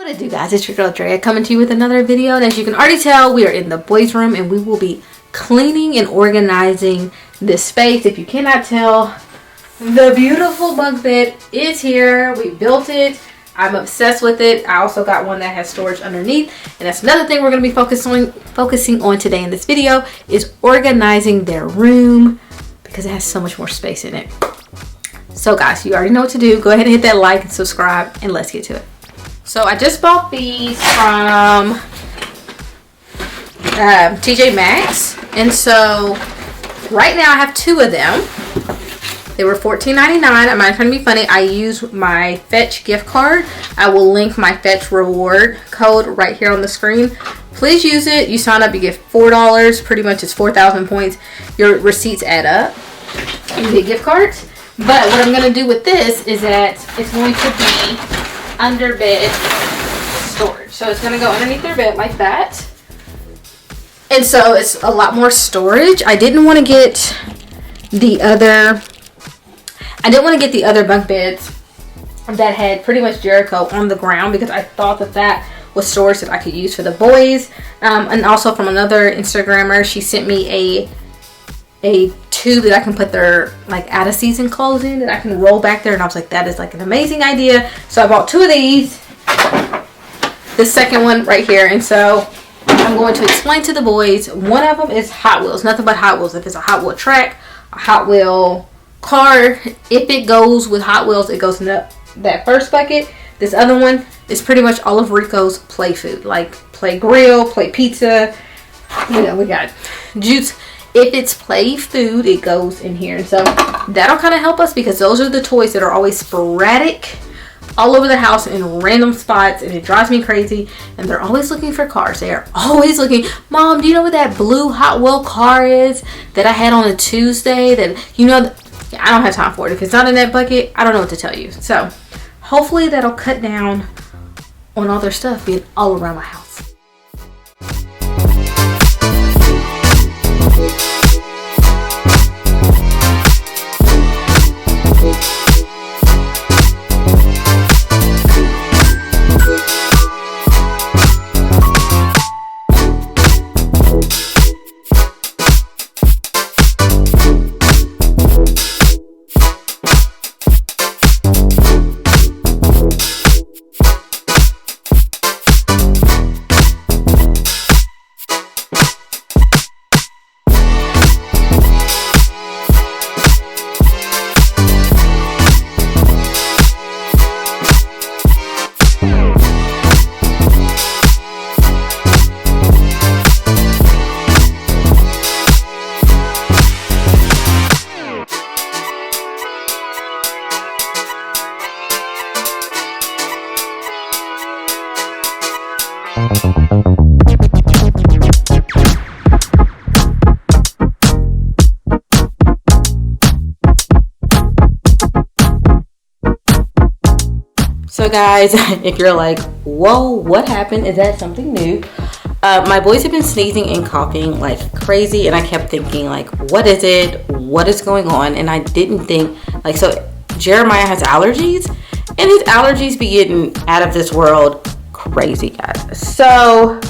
What it do, guys? It's your girl Andrea coming to you with another video, and as you can already tell, we are in the boys room and we will be cleaning and organizing this space. If you cannot tell, the beautiful bunk bed is here. We built it. I'm obsessed with it. I also got one that has storage underneath, and that's another thing we're going to be focusing on today in this video is organizing their room because it has so much more space in it. So guys, you already know what to do. Go ahead and hit that like and subscribe, and let's get to it. So I just bought these from TJ Maxx, and so right now I have two of them. They were $14.99. I'm not trying to be funny. I use my Fetch gift card. I will link my Fetch reward code right here on the screen. Please use it. You sign up, you get $4. Pretty much it's 4,000 points. Your receipts add up. You get gift cards. But what I'm going to do with this is that it's going to be under bed storage. So it's going to go underneath their bed like that. And so it's a lot more storage. I didn't want to get the other bunk beds that had pretty much Jericho on the ground because I thought that was storage that I could use for the boys. And also from another Instagrammer, she sent me a tube that I can put their like out of season clothes in that I can roll back there, and I was like, that is like an amazing idea. So I bought two of these, the second one right here, and so I'm going to explain to the boys. One of them is Hot Wheels, nothing but Hot Wheels. If it's a Hot Wheel track, a Hot Wheel car, if it goes with Hot Wheels, it goes in that first bucket. This other one is pretty much all of Rico's play food, like play grill, play pizza, you know, we got juice. If it's play food, it goes in here. And so that'll kind of help us because those are the toys that are always sporadic all over the house in random spots, and it drives me crazy. And they're always looking for cars. They are always looking. Mom, do you know what that blue Hot Wheel car is that I had on a Tuesday? That, you know, I don't have time for it. If it's not in that bucket, I don't know what to tell you. So hopefully that'll cut down on all their stuff being all around my house. So guys, if you're like, whoa, what happened? Is that something new? My boys have been sneezing and coughing like crazy, and I kept thinking like, what is it? What is going on? And I didn't think like, so Jeremiah has allergies, and his allergies be getting out of this world crazy, guys. So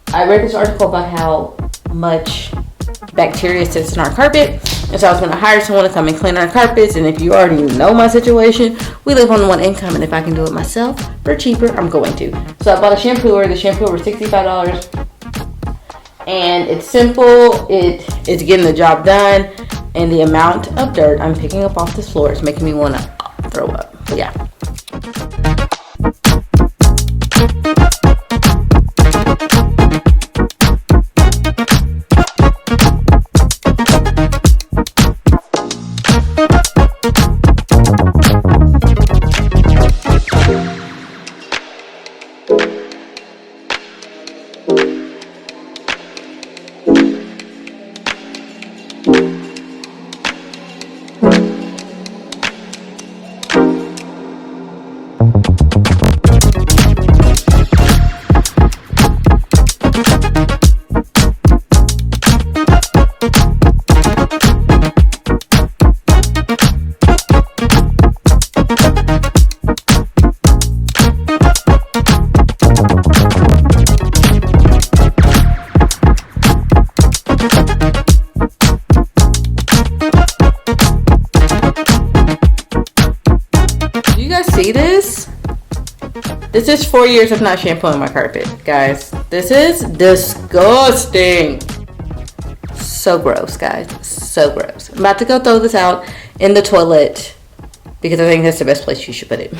I read this article about how much bacteria sits in our carpet, and so I was going to hire someone to come and clean our carpets. And if you already know my situation, we live on one income, and if I can do it myself for cheaper, I'm going to. So I bought a shampooer. The shampooer was $65, and it's simple. It's getting the job done, and the amount of dirt I'm picking up off this floor is making me want to throw up. But yeah. This is 4 years of not shampooing my carpet, guys. This is disgusting. So gross, guys. So gross. I'm about to go throw this out in the toilet because I think that's the best place you should put it.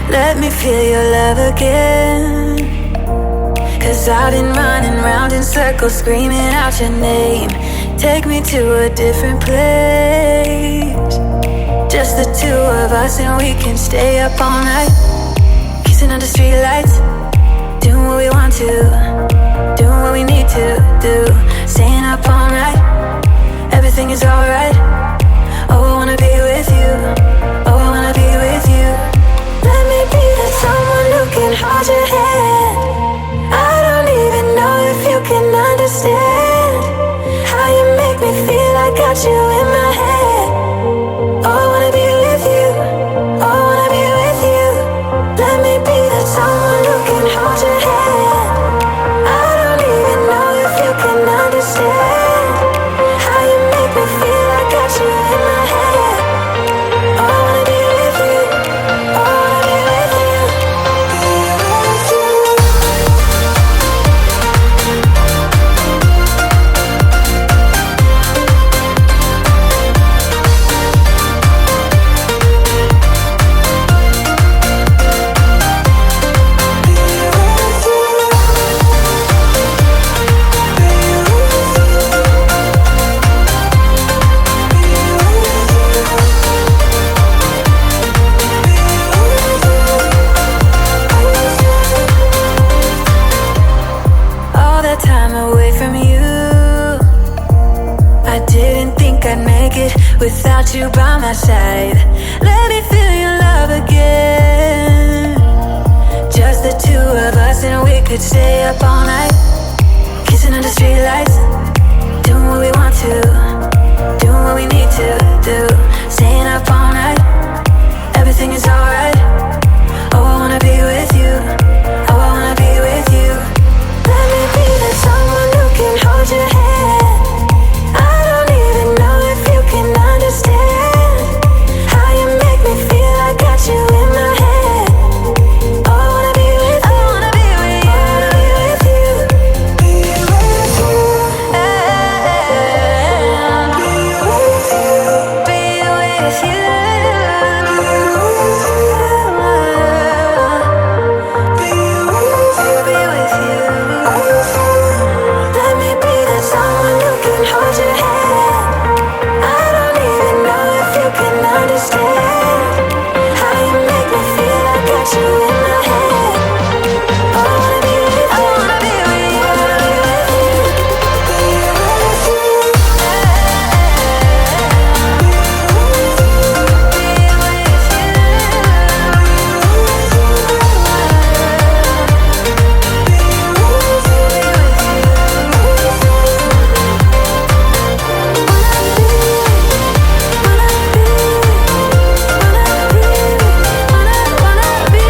Let me feel your love again, 'cause I've been running round in circles screaming out your name. Take me to a different place, just the two of us, and we can stay up all night, kissing under streetlights, doing what we want to, doing what we need to do, staying up all night, everything is alright. Oh, I wanna be with you, oh, I wanna be with you. Let me be the someone who can hold your hand. I don't even know if you can understand how you make me feel. I got you in my head. Oh, I wanna be with you, oh, I wanna be with you. Let me be the someone who can hold your hand. I don't even know if you can understand how you make me feel. I got you in my head. Oh, I wanna be with you, oh, I wanna be with you. All that time away from you, I didn't think I'd make it without you by my side. Let me feel your love again, just the two of us, and we could stay up all night, kissing under streetlights, doing what we want to, doing what we need to do, staying up all night, everything is alright. Oh, I wanna be with you, oh, I wanna be with you. Let me be the someone who can hold your hand. I don't even know if you can understand how you make me feel. I got you in my head. Oh, I wanna be with you, I wanna be with you, I wanna be with you. Be with you, be with you, be with you. Let me be that someone who can hold your hand. I don't even know if you can understand how you make me feel. I got you in my head. Oh, I wanna be with you, I wanna be with you, I wanna be with you. Be with you, wanna be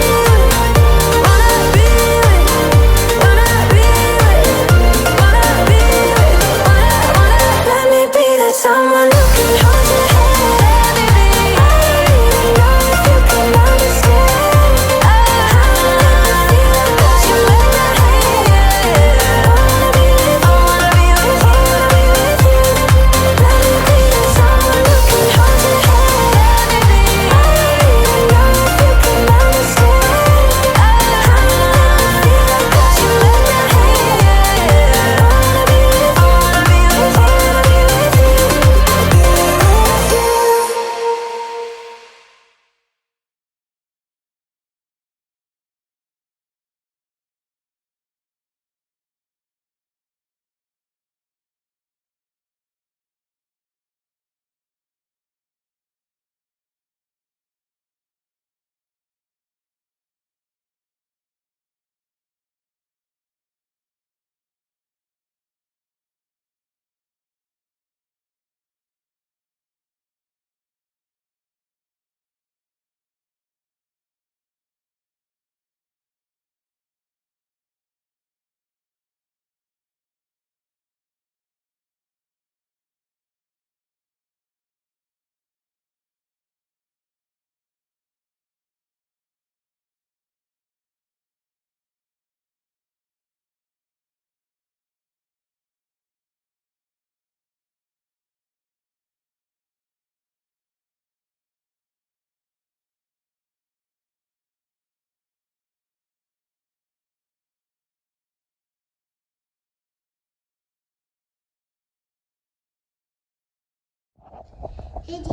Thank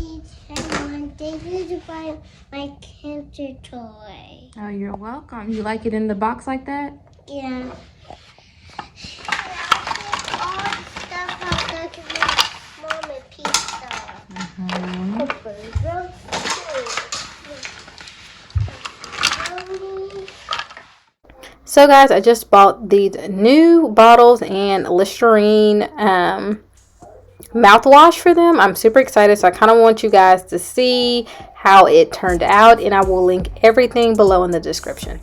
you to buy my cancer toy. Oh, you're welcome. You like it in the box like that? Yeah. All stuff out there can make mom a pizza. So guys, I just bought these new bottles and Listerine mouthwash for them. I'm super excited, so I kind of want you guys to see how it turned out, and I will link everything below in the description.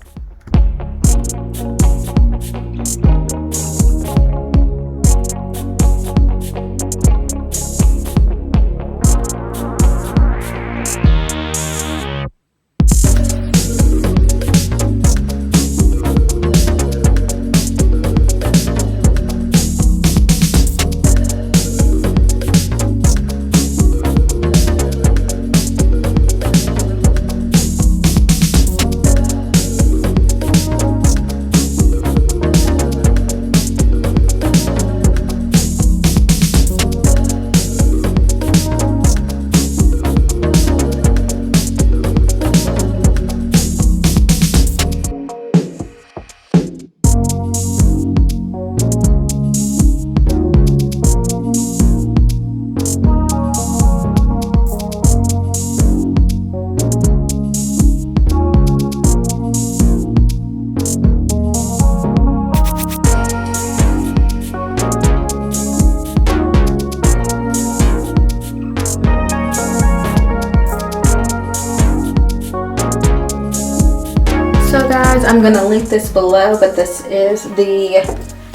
So guys, I'm gonna link this below, but this is the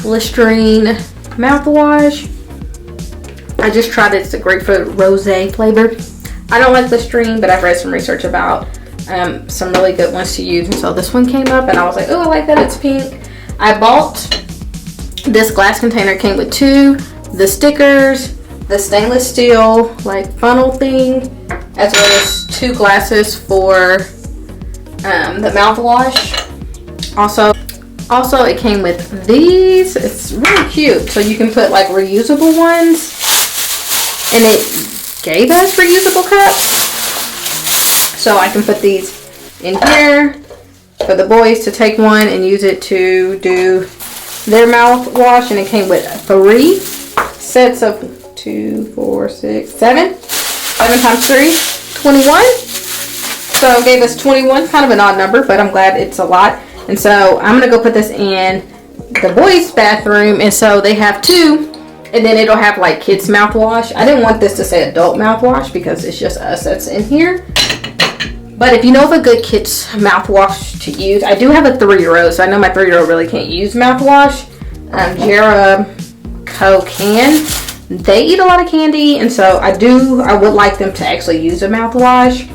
Listerine mouthwash. I just tried it. It's a grapefruit rosé flavored. I don't like Listerine, but I've read some research about some really good ones to use, and so this one came up and I was like, oh, I like that, it's pink. I bought this glass container. It came with two, the stickers, the stainless steel like funnel thing, as well as two glasses for the mouthwash. Also it came with these. It's really cute, so you can put like reusable ones, and it gave us reusable cups, so I can put these in here for the boys to take one and use it to do their mouthwash. And it came with 3 sets of 2, 4, 6, 7 times 3, 21. So it gave us 21, kind of an odd number, but I'm glad it's a lot. And so I'm gonna go put this in the boys' bathroom, and so they have 2, and then it'll have like kids mouthwash. I didn't want this to say adult mouthwash because it's just us that's in here. But if you know of a good kids mouthwash to use, I do have a 3-year-old, so I know my 3-year-old really can't use mouthwash. Jericho can. They eat a lot of candy, and so I would like them to actually use a mouthwash.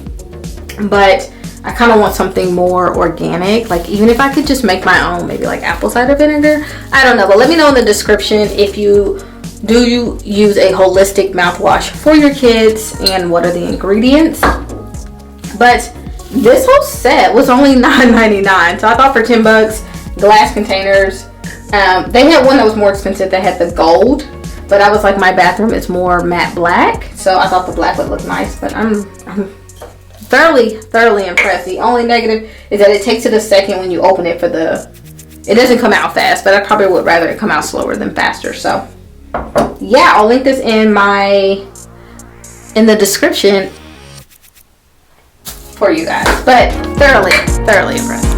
But I kind of want something more organic, like even if I could just make my own, maybe like apple cider vinegar. I don't know, but let me know in the description if you use a holistic mouthwash for your kids and what are the ingredients. But this whole set was only $9.99, so I thought for $10, glass containers. They had one that was more expensive that had the gold, but I was like, my bathroom is more matte black, so I thought the black would look nice. But I'm thoroughly impressed. The only negative is that it takes it a second when you open it it doesn't come out fast, but I probably would rather it come out slower than faster. So yeah, I'll link this in the description for you guys. But thoroughly impressed.